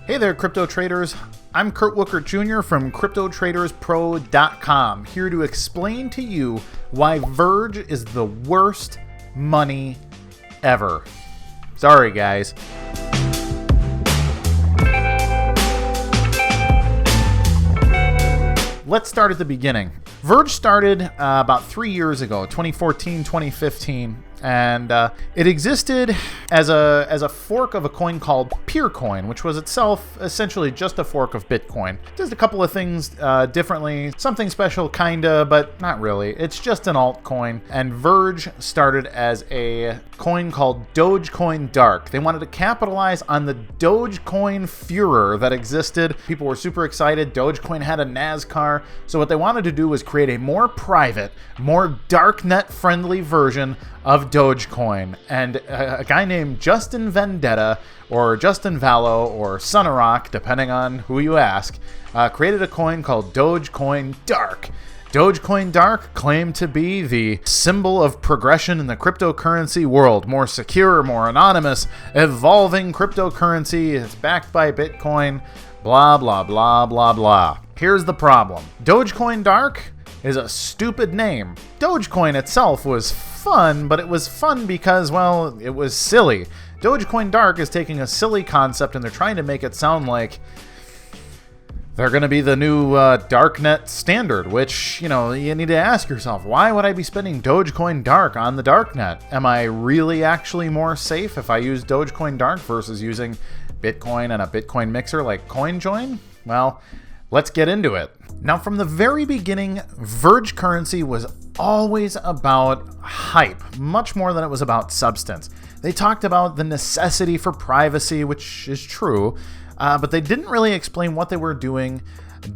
Hey there, crypto traders. I'm Wuckert Jr. from CryptoTradersPro.com, here to explain to you why Verge is the worst money ever. Sorry, guys. Let's start at the beginning. Verge started about 3 years ago, 2014, 2015, and it existed as a fork of a coin called Peercoin, which was itself essentially just a fork of Bitcoin. Just a couple of things differently, something special kinda, but not really. It's just an altcoin, and Verge started as a coin called Dogecoin Dark. They wanted to capitalize on the Dogecoin furor that existed. People were super excited. Dogecoin had a NASCAR, so what they wanted to do was create a more private, more darknet-friendly version of Dogecoin. And a guy named Justin Vendetta, or Justin Vallow, or Sunarok, depending on who you ask, created a coin called Dogecoin Dark. Dogecoin Dark claimed to be the symbol of progression in the cryptocurrency world. More secure, more anonymous, evolving cryptocurrency. It's backed by Bitcoin, blah, blah, blah, blah, blah. Here's the problem. Dogecoin Dark is a stupid name. Dogecoin itself was fun, but it was fun because, well, it was silly. Dogecoin Dark is taking a silly concept and they're trying to make it sound like they're going to be the new darknet standard, which, you know, you need to ask yourself, why would I be spending Dogecoin Dark on the darknet? Am I really actually more safe if I use Dogecoin Dark versus using Bitcoin and a Bitcoin mixer like CoinJoin? Well, let's get into it. Now, from the very beginning, Verge currency was always about hype, much more than it was about substance. They talked about the necessity for privacy, which is true, but they didn't really explain what they were doing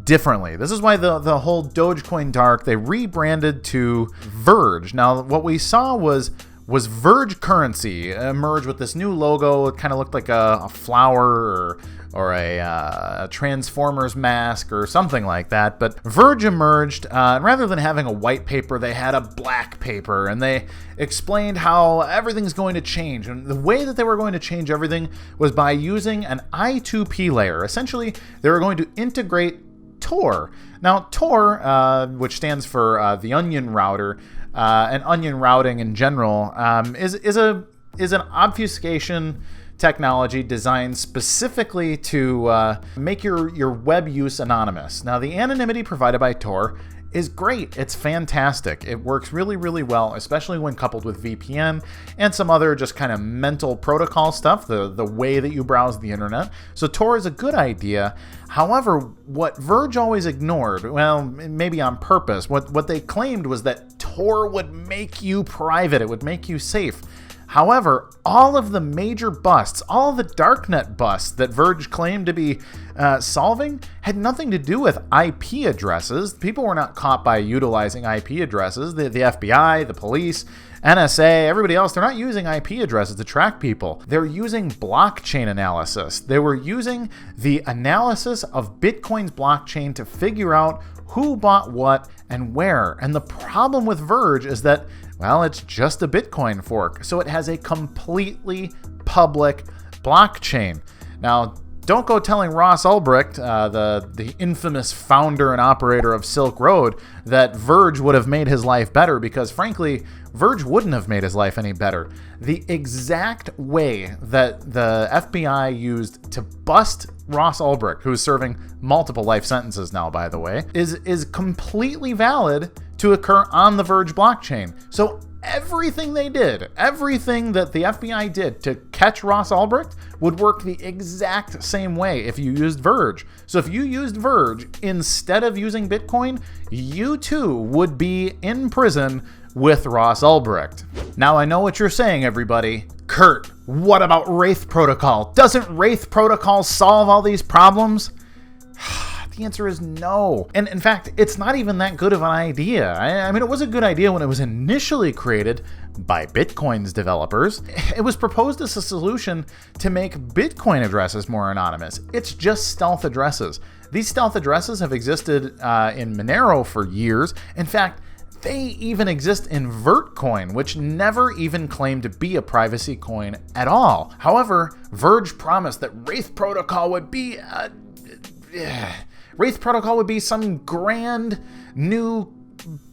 differently. This is why the whole Dogecoin Dark, they rebranded to Verge. Now, what we saw was Verge currency emerge with this new logo. It kind of looked like a flower or a Transformers mask or something like that. But Verge emerged, and rather than having a white paper, they had a black paper, and they explained how everything's going to change. And the way that they were going to change everything was by using an I2P layer. Essentially, they were going to integrate TOR. Now, TOR, which stands for the onion router, and onion routing in general, is an obfuscation technology designed specifically to make your web use anonymous. Now, the anonymity provided by Tor is great. It's fantastic. It works really, really well, especially when coupled with VPN and some other just kind of mental protocol stuff, the way that you browse the internet. So Tor is a good idea. However, what Verge always ignored, well, maybe on purpose, what they claimed was that Tor would make you private. It would make you safe. However, all of the major busts, all the darknet busts that Verge claimed to be solving had nothing to do with IP addresses. People were not caught by utilizing IP addresses. The FBI, the police, NSA, everybody else, they're not using IP addresses to track people. They're using blockchain analysis. They were using the analysis of Bitcoin's blockchain to figure out who bought what and where. And the problem with Verge is that, well, it's just a Bitcoin fork, so it has a completely public blockchain. Now, don't go telling Ross Ulbricht, the infamous founder and operator of Silk Road, that Verge would have made his life better, because frankly, Verge wouldn't have made his life any better. The exact way that the FBI used to bust Ross Ulbricht, who is serving multiple life sentences now, by the way, is completely valid to occur on the Verge blockchain. So everything they did, everything that the FBI did to catch Ross Ulbricht would work the exact same way if you used Verge. So if you used Verge instead of using Bitcoin, you too would be in prison with Ross Ulbricht. Now, I know what you're saying, everybody. Kurt, what about Wraith Protocol? Doesn't Wraith Protocol solve all these problems? The answer is no. And in fact, it's not even that good of an idea. I mean, it was a good idea when it was initially created by Bitcoin's developers. It was proposed as a solution to make Bitcoin addresses more anonymous. It's just stealth addresses. These stealth addresses have existed in Monero for years. In fact, They even exist in Vertcoin, which never even claimed to be a privacy coin at all. However, Verge promised that Wraith Protocol would be some grand new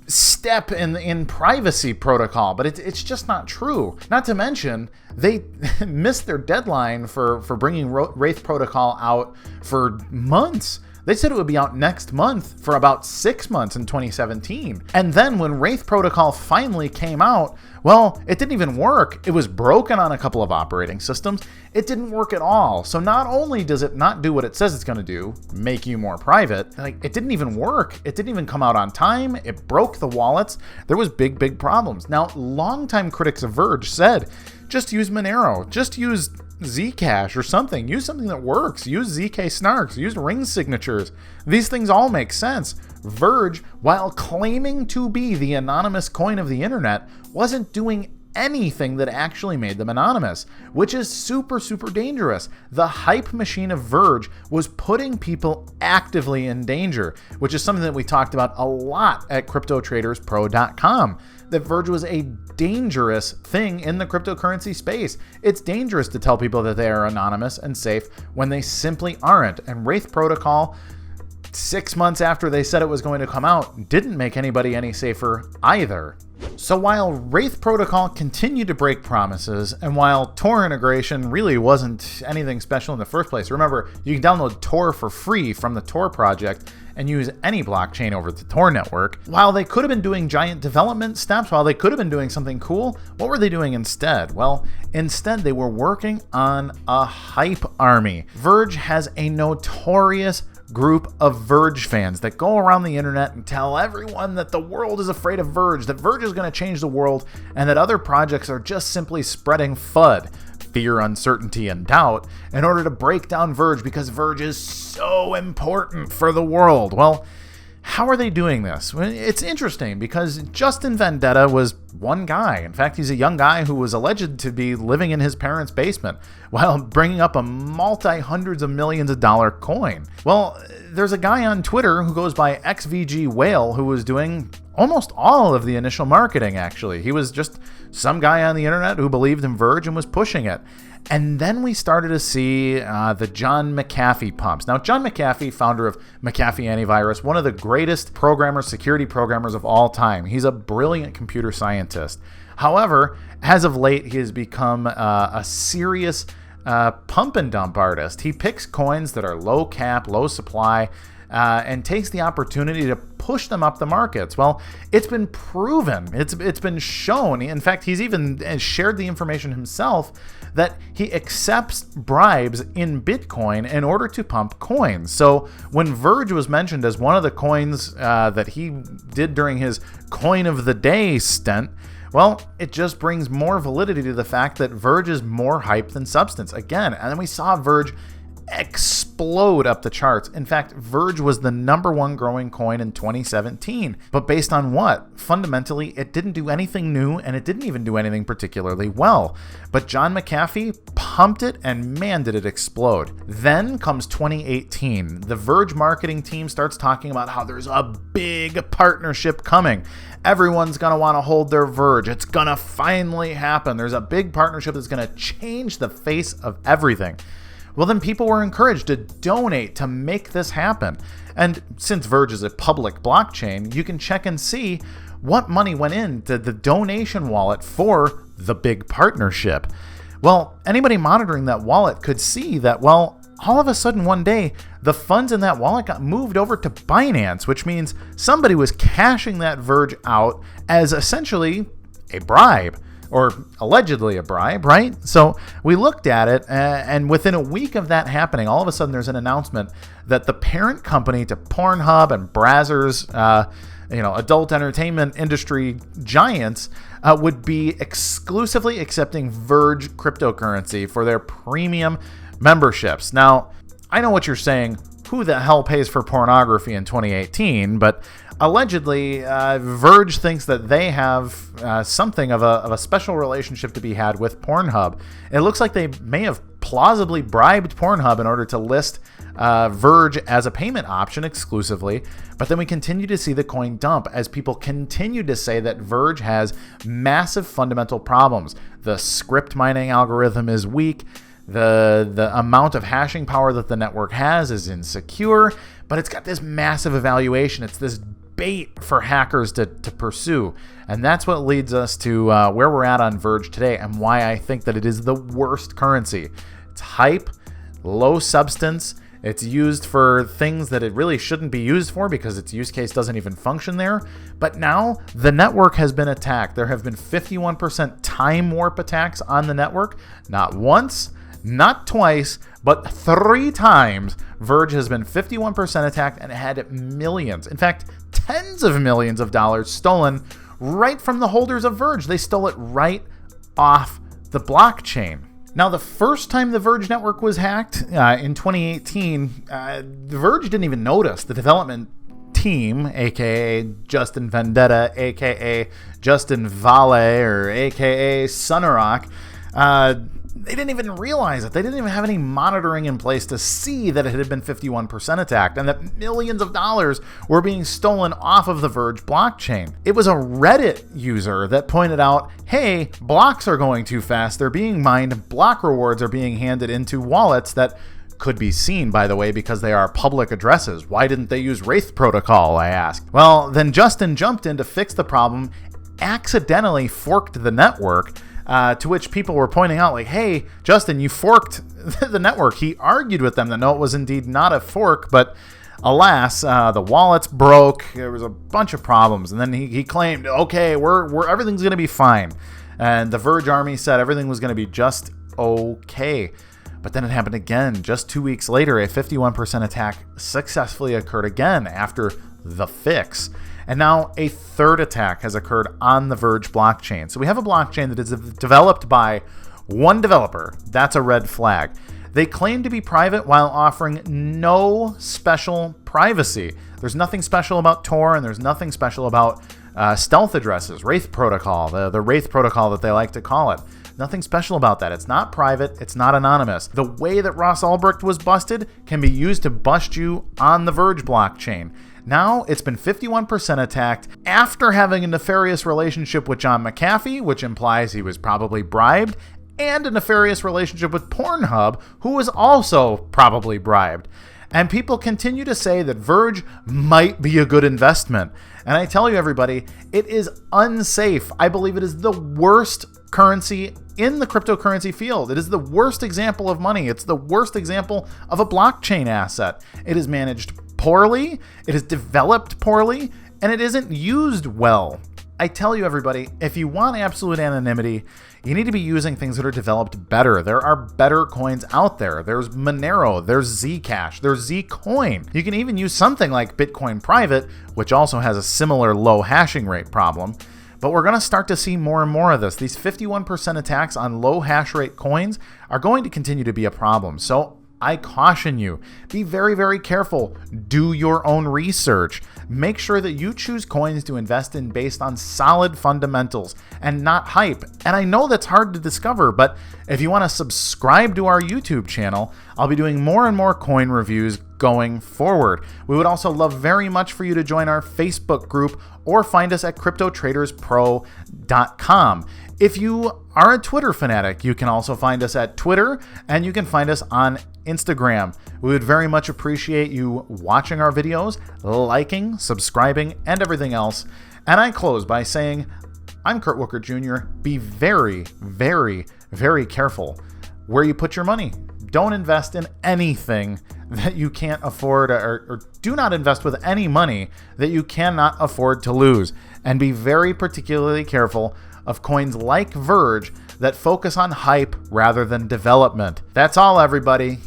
step in privacy protocol, but it's just not true. Not to mention, they missed their deadline for bringing Wraith Protocol out for months. They said it would be out next month for about 6 months in 2017. And then when Wraith Protocol finally came out, well, it didn't even work. It was broken on a couple of operating systems. It didn't work at all. So not only does it not do what it says it's going to do, make you more private, like it didn't even work. It didn't even come out on time. It broke the wallets. There was big problems. Now, longtime critics of Verge said, just use Monero, just use Zcash or something. Use something that works. Use ZK snarks. Use ring signatures. These things all make sense. Verge, while claiming to be the anonymous coin of the internet, wasn't doing anything that actually made them anonymous, which is super dangerous. The hype machine of Verge was putting people actively in danger, which is something that we talked about a lot at CryptoTradersPro.com. That Verge was a dangerous thing in the cryptocurrency space. It's dangerous to tell people that they are anonymous and safe when they simply aren't. And Wraith Protocol, 6 months after they said it was going to come out, didn't make anybody any safer either. So while Wraith Protocol continued to break promises, and while Tor integration really wasn't anything special in the first place, remember, you can download Tor for free from the Tor project and use any blockchain over the Tor network. While they could have been doing giant development steps, while they could have been doing something cool, what were they doing instead? Well, instead they were working on a hype army. Verge has a notorious group of Verge fans that go around the internet and tell everyone that the world is afraid of Verge, that Verge is going to change the world, and that other projects are just simply spreading FUD, fear, uncertainty, and doubt, in order to break down Verge because Verge is so important for the world. Well, how are they doing this? Well, it's interesting because Justin Vendetta was one guy. In fact, he's a young guy who was alleged to be living in his parents' basement while bringing up a multi-hundreds of millions of dollar coin. Well, there's a guy on Twitter who goes by XVG Whale who was doing almost all of the initial marketing, actually. He was just some guy on the internet who believed in Verge and was pushing it. And then we started to see the John McAfee pumps. Now, John McAfee, founder of McAfee Antivirus, one of the greatest programmers, security programmers of all time. He's a brilliant computer scientist. However, as of late, he has become a serious pump and dump artist. He picks coins that are low cap, low supply, and takes the opportunity to push them up the markets. Well, it's been proven, it's been shown. In fact, he's even shared the information himself that he accepts bribes in Bitcoin in order to pump coins. So when Verge was mentioned as one of the coins that he did during his coin of the day stint, well, it just brings more validity to the fact that Verge is more hype than substance. Again, and then we saw Verge explode up the charts. In fact, Verge was the #1 growing coin in 2017. But based on what? Fundamentally, it didn't do anything new, and it didn't even do anything particularly well. But John McAfee pumped it, and man, did it explode. Then comes 2018. The Verge marketing team starts talking about how there's a big partnership coming. Everyone's going to want to hold their Verge. It's going to finally happen. There's a big partnership that's going to change the face of everything. Well, then people were encouraged to donate to make this happen. And since Verge is a public blockchain, you can check and see what money went into the donation wallet for the big partnership. Well, anybody monitoring that wallet could see that, well, all of a sudden one day, the funds in that wallet got moved over to Binance, which means somebody was cashing that Verge out as essentially a bribe. Or allegedly a bribe, right? So we looked at it, and within a week of that happening, all of a sudden there's an announcement that the parent company to PornHub and Brazzers, adult entertainment industry giants, would be exclusively accepting Verge cryptocurrency for their premium memberships. Now, I know what you're saying. who the hell pays for pornography in 2018, but allegedly, Verge thinks that they have something of a special relationship to be had with PornHub. It looks like they may have plausibly bribed PornHub in order to list Verge as a payment option exclusively, but then we continue to see the coin dump as people continue to say that Verge has massive fundamental problems. The script mining algorithm is weak. The amount of hashing power that the network has is insecure, but it's got this massive evaluation. It's this bait for hackers to pursue. And that's what leads us to where we're at on Verge today and why I think that it is the worst currency. It's hype, low substance. It's used for things that it really shouldn't be used for because its use case doesn't even function there. But now the network has been attacked. There have been 51% time warp attacks on the network. Not once, not twice, but 3 times. Verge has been 51% attacked and had millions, in fact, tens of millions of dollars stolen right from the holders of Verge. They stole it right off the blockchain. Now, the first time the Verge network was hacked in 2018, Verge didn't even notice. The development team, aka Justin Vendetta, aka Justin Vale, or aka Sunrock, they didn't even realize it. They didn't even have any monitoring in place to see that it had been 51% attacked and that millions of dollars were being stolen off of the Verge blockchain. It was a Reddit user that pointed out, hey, blocks are going too fast. They're being mined. Block rewards are being handed into wallets that could be seen, by the way, because they are public addresses. Why didn't they use Wraith Protocol, I asked. Well, then Justin jumped in to fix the problem, accidentally forked the network, to which people were pointing out, like, hey, Justin, you forked the network. He argued with them that no, it was indeed not a fork, but alas, the wallets broke. There was a bunch of problems. And then he claimed, okay, we're everything's going to be fine. And the Verge army said everything was going to be just okay. But then it happened again. Just 2 weeks later, a 51% attack successfully occurred again after the fix. And now a third attack has occurred on the Verge blockchain. So we have a blockchain that is developed by one developer. That's a red flag. They claim to be private while offering no special privacy. There's nothing special about Tor, and there's nothing special about stealth addresses, Wraith Protocol, the Wraith Protocol that they like to call it. Nothing special about that. It's not private. It's not anonymous. The way that Ross Ulbricht was busted can be used to bust you on the Verge blockchain. Now it's been 51% attacked after having a nefarious relationship with John McAfee, which implies he was probably bribed, and a nefarious relationship with PornHub, who was also probably bribed. And people continue to say that Verge might be a good investment. And I tell you, everybody, it is unsafe. I believe it is the worst currency in the cryptocurrency field. It is the worst example of money. It's the worst example of a blockchain asset. It is managed poorly, it is developed poorly, and it isn't used well. I tell you, everybody, if you want absolute anonymity, you need to be using things that are developed better. There are better coins out there. There's Monero, there's Zcash, there's Zcoin. You can even use something like Bitcoin Private, which also has a similar low hashing rate problem. But we're going to start to see more and more of this. These 51% attacks on low hash rate coins are going to continue to be a problem. So I caution you, be very, very careful. Do your own research. Make sure that you choose coins to invest in based on solid fundamentals and not hype. And I know that's hard to discover, but if you want to subscribe to our YouTube channel, I'll be doing more and more coin reviews going forward. We would also love very much for you to join our Facebook group or find us at cryptotraderspro.com. If you are a Twitter fanatic, you can also find us at Twitter, and you can find us on Instagram. We would very much appreciate you watching our videos, liking, subscribing, and everything else. And I close by saying, I'm Kurt Wuckert Jr. Be very, very, very careful where you put your money. Don't invest in anything that you can't afford, or do not invest with any money that you cannot afford to lose. And be very particularly careful of coins like Verge that focus on hype rather than development. That's all, everybody.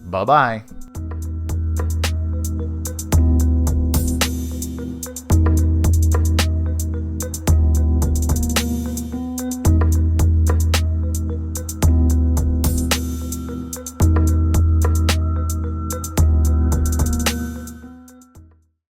Bye-bye.